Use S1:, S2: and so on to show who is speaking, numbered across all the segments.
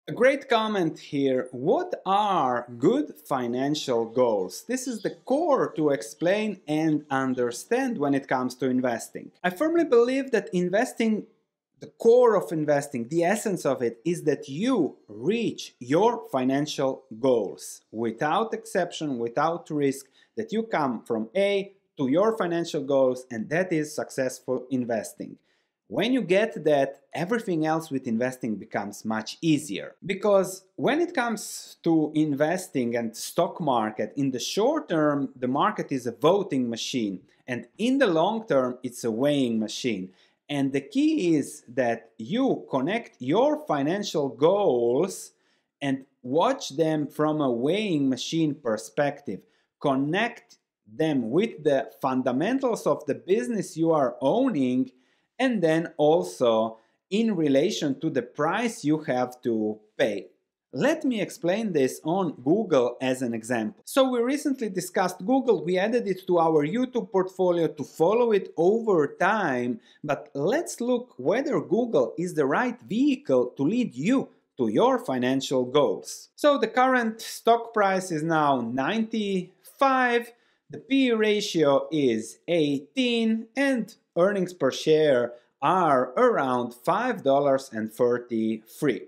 S1: A great comment here. What are good financial goals? This is the core to explain and understand when it comes to investing. I firmly believe that investing, the core of investing, the essence of it is that you reach your financial goals without exception, without risk, that you come from A to your financial goals, and that is successful investing. When you get that, everything else with investing becomes much easier. Because when it comes to investing and stock market, in the short term, the market is a voting machine. And in the long term, it's a weighing machine. And the key is that you connect your financial goals and watch them from a weighing machine perspective. Connect them with the fundamentals of the business you are owning, and then also in relation to the price you have to pay. Let me explain this on Google as an example. So we recently discussed Google, we added it to our YouTube portfolio to follow it over time, but let's look whether Google is the right vehicle to lead you to your financial goals. So the current stock price is now 95, the P ratio is 18, and earnings per share are around $5.33.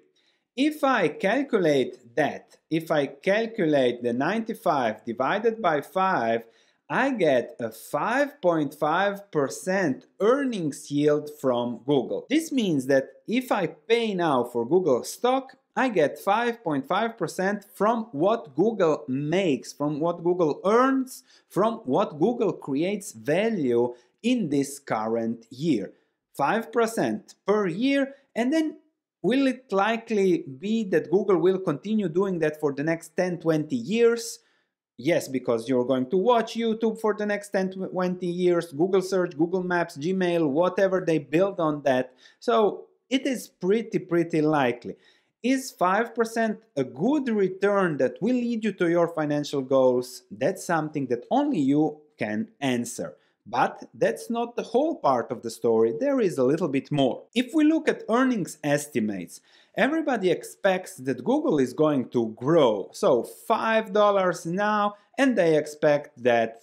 S1: If I calculate that, if I calculate the 95 divided by 5, I get a 5.5% earnings yield from Google. This means that if I pay now for Google stock, I get 5.5% from what Google makes, from what Google earns, from what Google creates value in this current year. 5% per year, and then will it likely be that Google will continue doing that for the next 10-20 years? Yes, because you're going to watch YouTube for the next 10-20 years, Google search, Google Maps, Gmail, whatever they build on that. So it is pretty likely. Is 5% a good return that will lead you to your financial goals? That's something that only you can answer. But that's not the whole part of the story, there is a little bit more. If we look at earnings estimates, everybody expects that Google is going to grow. So $5 now, and they expect that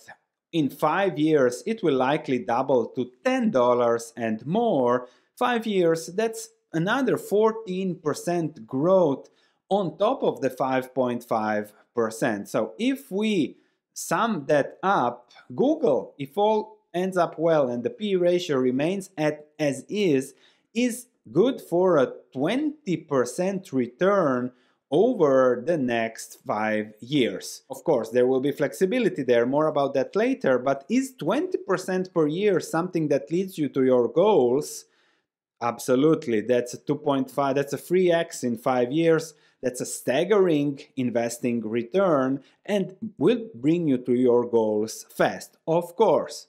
S1: in 5 years it will likely double to $10 and more. 5 years, that's another 14% growth on top of the 5.5%. So if we sum that up, Google, if all ends up well and the P ratio remains as is good for a 20% return over the next 5 years. Of course, there will be flexibility there, more about that later, but is 20% per year something that leads you to your goals? Absolutely, that's a 2.5, that's a 3x in 5 years. That's a staggering investing return and will bring you to your goals fast, of course.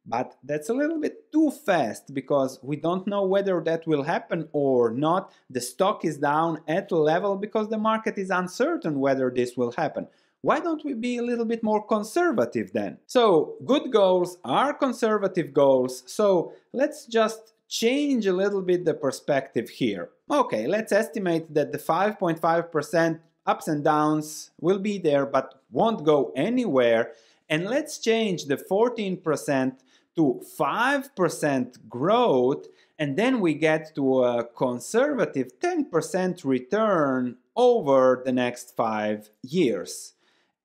S1: But that's a little bit too fast because we don't know whether that will happen or not. The stock is down at a level because the market is uncertain whether this will happen. Why don't we be a little bit more conservative then? So good goals are conservative goals, so let's just change a little bit the perspective here. Okay, let's estimate that the 5.5% ups and downs will be there but won't go anywhere, and let's change the 14% to 5% growth, and then we get to a conservative 10% return over the next 5 years.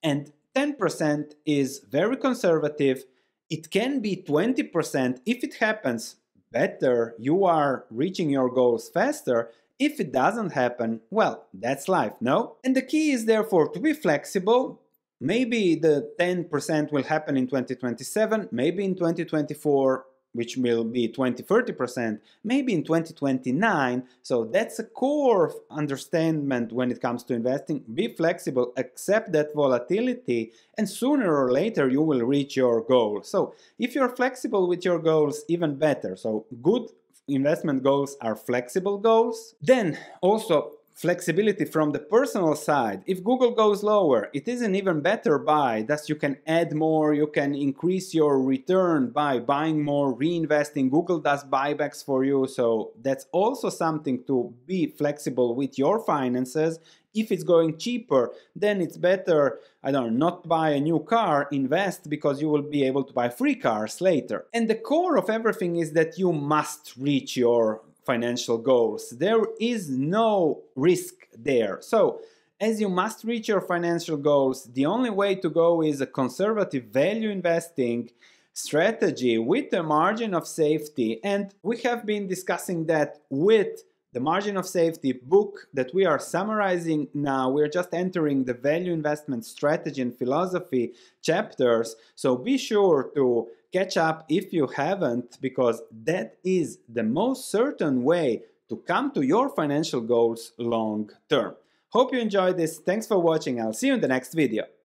S1: And 10% is very conservative. It can be 20% if it happens better, you are reaching your goals faster. If it doesn't happen, well, that's life, no? And the key is therefore to be flexible. Maybe the 10% will happen in 2027, maybe in 2024, which will be 20-30%, maybe in 2029. So that's a core understanding when it comes to investing. Be flexible, accept that volatility, and sooner or later you will reach your goal. So if you're flexible with your goals, even better. So good investment goals are flexible goals. Then also flexibility from the personal side. If Google goes lower, it is an even better buy. Thus you can add more, you can increase your return by buying more, reinvesting. Google does buybacks for you, so that's also something to be flexible with your finances. If it's going cheaper, then it's better, I don't know, not buy a new car, invest, because you will be able to buy free cars later. And the core of everything is that you must reach your financial goals. There is no risk there. So, as you must reach your financial goals, the only way to go is a conservative value investing strategy with a margin of safety. And we have been discussing that with the margin of safety book that we are summarizing now. We're just entering the value investment strategy and philosophy chapters. So be sure to catch up if you haven't, because that is the most certain way to come to your financial goals long term. Hope you enjoyed this. Thanks for watching. I'll see you in the next video.